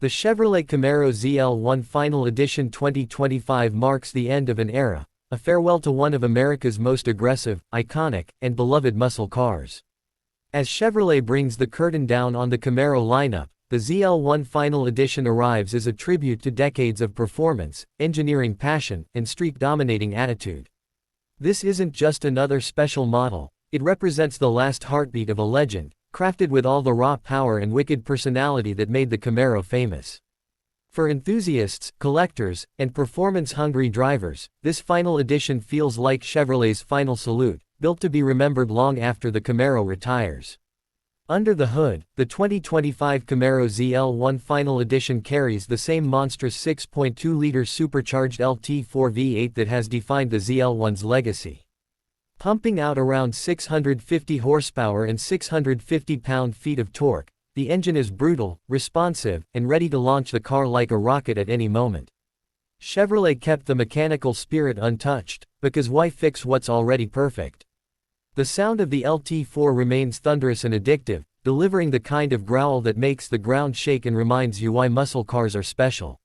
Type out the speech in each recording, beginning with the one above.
The Chevrolet Camaro ZL1 Final Edition 2025 marks the end of an era, a farewell to one of America's most aggressive, iconic, and beloved muscle cars. As Chevrolet brings the curtain down on the Camaro lineup, the ZL1 Final Edition arrives as a tribute to decades of performance, engineering passion, and street-dominating attitude. This isn't just another special model, it represents the last heartbeat of a legend, crafted with all the raw power and wicked personality that made the Camaro famous. For enthusiasts, collectors, and performance-hungry drivers, this final edition feels like Chevrolet's final salute, built to be remembered long after the Camaro retires. Under the hood, the 2025 Camaro ZL1 Final Edition carries the same monstrous 6.2-liter supercharged LT4 V8 that has defined the ZL1's legacy. Pumping out around 650 horsepower and 650 pound-feet of torque, the engine is brutal, responsive, and ready to launch the car like a rocket at any moment. Chevrolet kept the mechanical spirit untouched, because why fix what's already perfect? The sound of the LT4 remains thunderous and addictive, delivering the kind of growl that makes the ground shake and reminds you why muscle cars are special.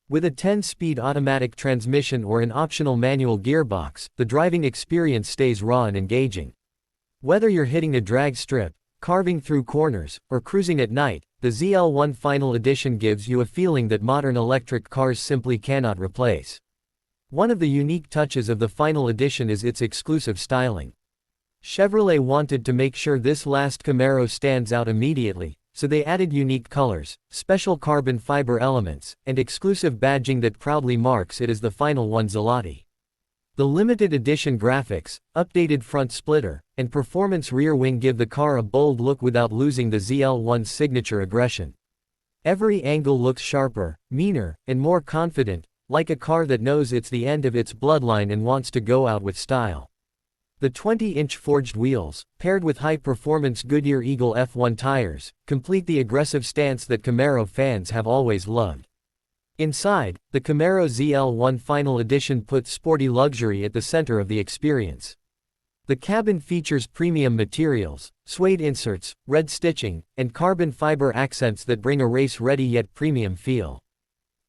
With a 10-speed automatic transmission or an optional manual gearbox, the driving experience stays raw and engaging. Whether you're hitting a drag strip, carving through corners, or cruising at night, the ZL1 Final Edition gives you a feeling that modern electric cars simply cannot replace. One of the unique touches of the Final Edition is its exclusive styling. Chevrolet wanted to make sure this last Camaro stands out immediately, so they added unique colors, special carbon fiber elements, and exclusive badging that proudly marks it as the Final One Zelati. The limited edition graphics, updated front splitter, and performance rear wing give the car a bold look without losing the ZL1's signature aggression. Every angle looks sharper, meaner, and more confident, like a car that knows it's the end of its bloodline and wants to go out with style. The 20-inch forged wheels, paired with high-performance Goodyear Eagle F1 tires, complete the aggressive stance that Camaro fans have always loved. Inside, the Camaro ZL1 Final Edition puts sporty luxury at the center of the experience. The cabin features premium materials, suede inserts, red stitching, and carbon fiber accents that bring a race-ready yet premium feel.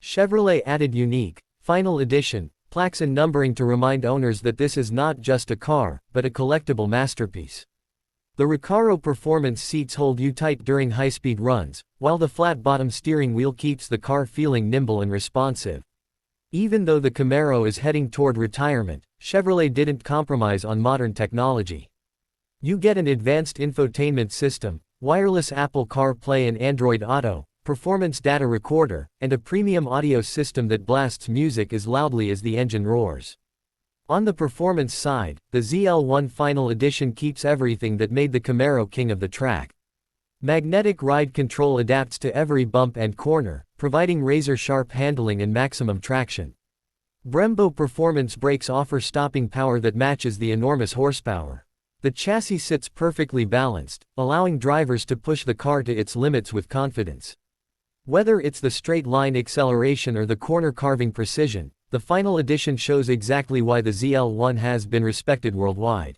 Chevrolet added unique, Final Edition plaques and numbering to remind owners that this is not just a car, but a collectible masterpiece. The Recaro performance seats hold you tight during high-speed runs, while the flat-bottom steering wheel keeps the car feeling nimble and responsive. Even though the Camaro is heading toward retirement, Chevrolet didn't compromise on modern technology. You get an advanced infotainment system, wireless Apple CarPlay and Android Auto, performance data recorder, and a premium audio system that blasts music as loudly as the engine roars. On the performance side, the ZL1 Final Edition keeps everything that made the Camaro king of the track. Magnetic ride control adapts to every bump and corner, providing razor-sharp handling and maximum traction. Brembo performance brakes offer stopping power that matches the enormous horsepower. The chassis sits perfectly balanced, allowing drivers to push the car to its limits with confidence. Whether it's the straight-line acceleration or the corner-carving precision, the Final Edition shows exactly why the ZL1 has been respected worldwide.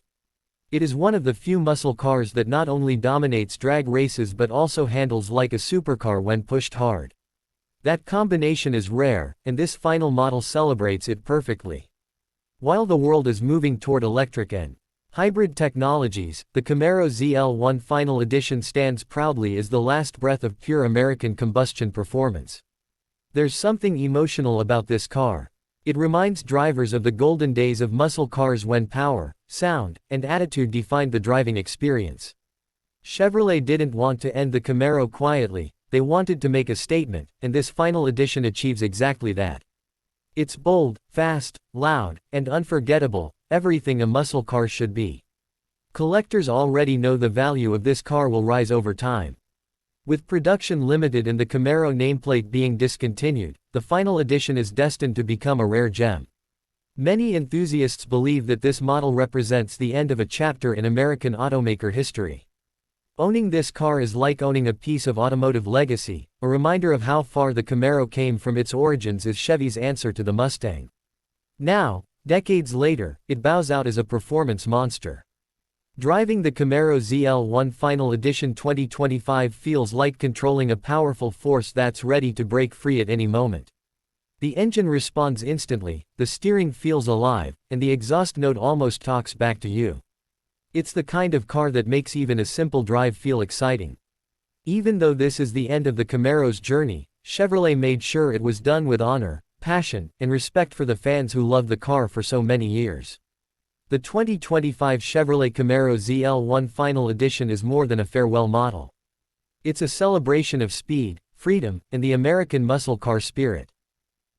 It is one of the few muscle cars that not only dominates drag races but also handles like a supercar when pushed hard. That combination is rare, and this final model celebrates it perfectly. While the world is moving toward electric and hybrid technologies, the Camaro ZL1 Final Edition stands proudly as the last breath of pure American combustion performance. There's something emotional about this car. It reminds drivers of the golden days of muscle cars when power, sound, and attitude defined the driving experience. Chevrolet didn't want to end the Camaro quietly, they wanted to make a statement, and this Final Edition achieves exactly that. It's bold, fast, loud, and unforgettable, everything a muscle car should be. Collectors already know the value of this car will rise over time. With production limited and the Camaro nameplate being discontinued, the Final Edition is destined to become a rare gem. Many enthusiasts believe that this model represents the end of a chapter in American automaker history. Owning this car is like owning a piece of automotive legacy, a reminder of how far the Camaro came from its origins as Chevy's answer to the Mustang. Now, decades later, it bows out as a performance monster. Driving the Camaro ZL1 Final Edition 2025 feels like controlling a powerful force that's ready to break free at any moment. The engine responds instantly, the steering feels alive, and the exhaust note almost talks back to you. It's the kind of car that makes even a simple drive feel exciting. Even though this is the end of the Camaro's journey, Chevrolet made sure it was done with honor, passion, and respect for the fans who loved the car for so many years. The 2025 Chevrolet Camaro ZL1 Final Edition is more than a farewell model. It's a celebration of speed, freedom, and the American muscle car spirit.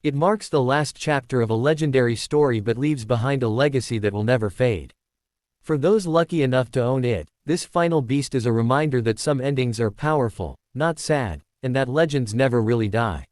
It marks the last chapter of a legendary story but leaves behind a legacy that will never fade. For those lucky enough to own it, this final beast is a reminder that some endings are powerful, not sad, and that legends never really die.